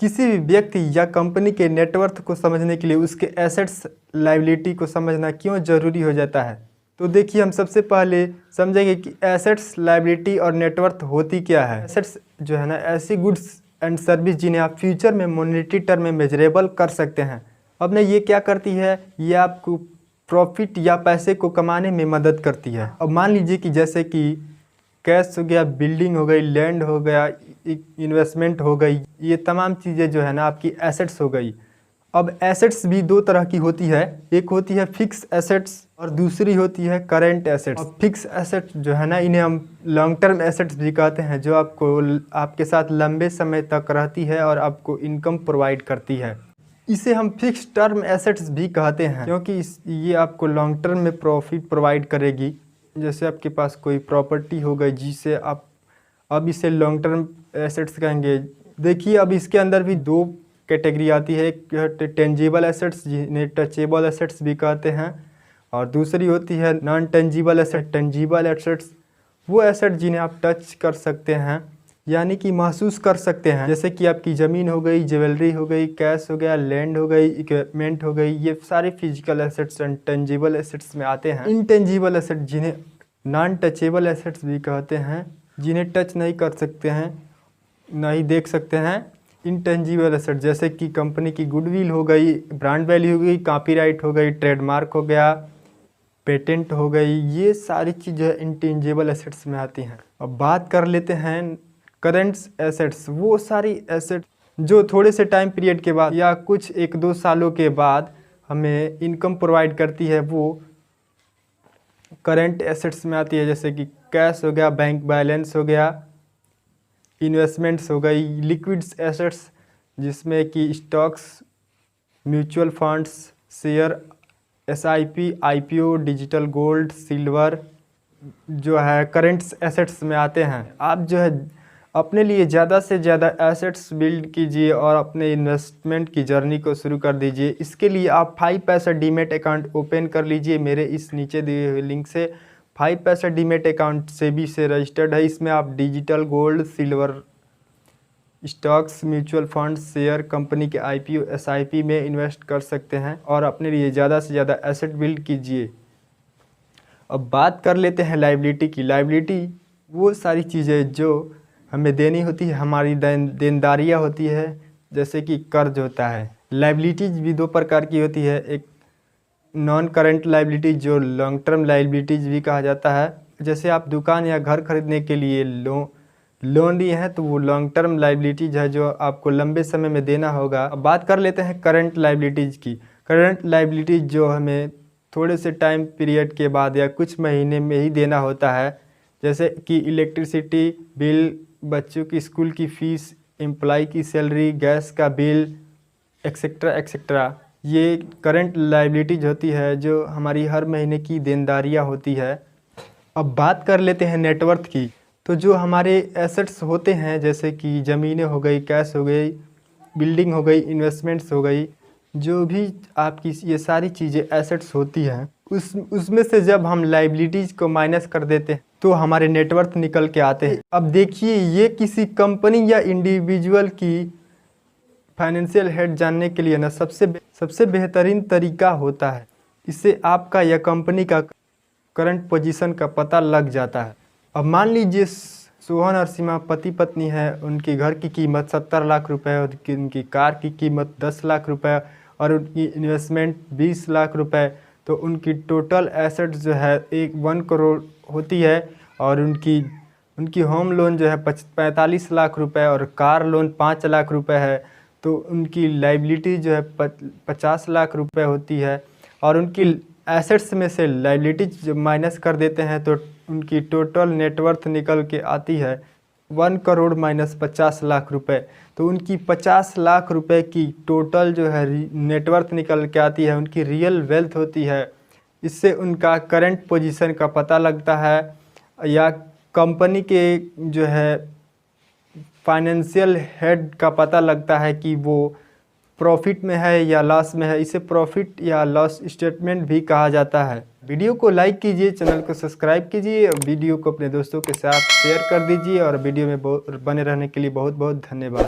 किसी भी व्यक्ति या कंपनी के नेटवर्थ को समझने के लिए उसके एसेट्स लायबिलिटी को समझना क्यों ज़रूरी हो जाता है। तो देखिए, हम सबसे पहले समझेंगे कि एसेट्स लायबिलिटी और नेटवर्थ होती क्या है। एसेट्स जो है ना, ऐसी गुड्स एंड सर्विस जिन्हें आप फ्यूचर में मॉनेटरी टर्म में मेजरेबल कर सकते हैं। अब ना ये क्या करती है, ये आपको प्रॉफिट या पैसे को कमाने में मदद करती है। अब मान लीजिए कि जैसे कि कैश हो गया, बिल्डिंग हो गई, लैंड हो गया, इन्वेस्टमेंट हो गई, ये तमाम चीज़ें जो है ना आपकी एसेट्स हो गई। अब एसेट्स भी दो तरह की होती है, एक होती है फिक्स एसेट्स और दूसरी होती है करेंट एसेट्स। अब फिक्स एसेट्स जो है ना, इन्हें हम लॉन्ग टर्म एसेट्स भी कहते हैं, जो आपको आपके साथ लंबे समय तक रहती है और आपको इनकम प्रोवाइड करती है। इसे हम फिक्स टर्म एसेट्स भी कहते हैं, क्योंकि ये आपको लॉन्ग टर्म में प्रॉफिट प्रोवाइड करेगी। जैसे आपके पास कोई प्रॉपर्टी हो गई जिसे आप अब इसे लॉन्ग टर्म एसेट्स कहेंगे। देखिए, अब इसके अंदर भी दो कैटेगरी आती है, एक टेंजिबल एसेट्स जिन्हें टचेबल एसेट्स भी कहते हैं, और दूसरी होती है non tangible asset. Tangible assets वो एसेट जिन्हें आप टच कर सकते हैं, यानी कि महसूस कर सकते हैं, जैसे कि आपकी ज़मीन हो गई, ज्वेलरी हो गई, कैश हो गया, लैंड हो गई, इक्विपमेंट हो गई। ये सारे physical assets and tangible assets में आते हैं। इनटेंजिबल एसेट जिन्हें नॉन टचेबल एसेट्स भी कहते हैं, जिन्हें टच नहीं कर सकते हैं, नहीं देख सकते हैं। इनटेंजिबल एसेट जैसे कि कंपनी की गुडविल हो गई, ब्रांड वैल्यू हो गई, कॉपीराइट हो गई, ट्रेडमार्क हो गया, पेटेंट हो गई, ये सारी चीज़ें इनटेंजिबल एसेट्स में आती हैं। अब बात कर लेते हैं करेंट एसेट्स। वो सारी एसेट जो थोड़े से टाइम पीरियड के बाद या कुछ 1-2 सालों के बाद हमें इनकम प्रोवाइड करती है, वो करेंट एसेट्स में आती है। जैसे कि कैश हो गया, बैंक बैलेंस हो गया, इन्वेस्टमेंट्स हो गई, लिक्विड्स एसेट्स जिसमें कि stocks, mutual funds, share, SIP, IPO, digital gold, silver जो है करेंट एसेट्स में आते हैं। आप जो है अपने लिए ज़्यादा से ज़्यादा एसेट्स बिल्ड कीजिए और अपने इन्वेस्टमेंट की जर्नी को शुरू कर दीजिए। इसके लिए आप 5 पैसा डीमेट अकाउंट ओपन कर लीजिए मेरे इस नीचे दिए हुए लिंक से। 5 पैसा डीमेट अकाउंट सेबी से रजिस्टर्ड है। इसमें आप digital gold, silver, stocks, mutual funds, share, company के IPO, SIP में इन्वेस्ट कर सकते हैं और अपने लिए ज़्यादा से ज़्यादा एसेट बिल्ड कीजिए। अब बात कर लेते हैं लायबिलिटी की। लायबिलिटी वो सारी चीज़ें जो हमें देनी होती है, हमारी देनदारियाँ होती है, जैसे कि कर्ज होता है। लायबिलिटीज भी दो प्रकार की होती है, एक नॉन करेंट लायबिलिटी जो लॉन्ग टर्म लायबिलिटीज भी कहा जाता है। जैसे आप दुकान या घर खरीदने के लिए लोन लिए हैं, तो वो लॉन्ग टर्म लायबिलिटीज है जो आपको लंबे समय में देना होगा। अब बात कर लेते हैं करंट लायबिलिटीज की। करंट लायबिलिटीज जो हमें थोड़े से टाइम पीरियड के बाद या कुछ महीने में ही देना होता है, जैसे कि इलेक्ट्रिसिटी बिल, बच्चों की स्कूल की फ़ीस, एम्प्लॉय की सैलरी, गैस का बिल, एक्सेट्रा एक्सेट्रा। ये करंट लायबिलिटीज होती है जो हमारी हर महीने की देनदारियाँ होती है। अब बात कर लेते हैं नेटवर्थ की। तो जो हमारे एसेट्स होते हैं, जैसे कि ज़मीनें हो गई, कैश हो गई, बिल्डिंग हो गई, इन्वेस्टमेंट्स हो गई, जो भी आपकी ये सारी चीज़ें एसेट्स होती हैं, उसमें से जब हम लायबिलिटीज़ को माइनस कर देते हैं तो हमारे नेटवर्थ निकल के आते हैं। अब देखिए, ये किसी कंपनी या इंडिविजुअल की फाइनेंशियल हेल्थ जानने के लिए ना सबसे बेहतरीन तरीका होता है। इससे आपका या कंपनी का करंट पोजीशन का पता लग जाता है। अब मान लीजिए सोहन और सीमा पति पत्नी है, उनकी घर की कीमत 70 लाख रुपए, उनकी कार की कीमत 10 लाख रुपए और उनकी इन्वेस्टमेंट 20 लाख रुपए। तो उनकी टोटल एसेट जो है 1 करोड़ होती है और उनकी होम लोन जो है 45 लाख रुपए और कार लोन 5 लाख रुपए है। तो उनकी लायबिलिटी जो है 50 लाख रुपए होती है और उनकी एसेट्स में से लायबिलिटी जब माइनस कर देते हैं तो उनकी टोटल नेटवर्थ निकल के आती है 1 करोड़ माइनस 50 लाख रुपए। तो उनकी 50 लाख रुपए की टोटल जो है नेटवर्थ निकल के आती है, उनकी रियल वेल्थ होती है। इससे उनका करंट पोजीशन का पता लगता है या कंपनी के जो है फाइनेंशियल हेड का पता लगता है कि वो प्रॉफिट में है या लॉस में है। इसे प्रॉफिट या लॉस स्टेटमेंट भी कहा जाता है। वीडियो को लाइक कीजिए, चैनल को सब्सक्राइब कीजिए और वीडियो को अपने दोस्तों के साथ शेयर कर दीजिए और वीडियो में बने रहने के लिए बहुत बहुत धन्यवाद।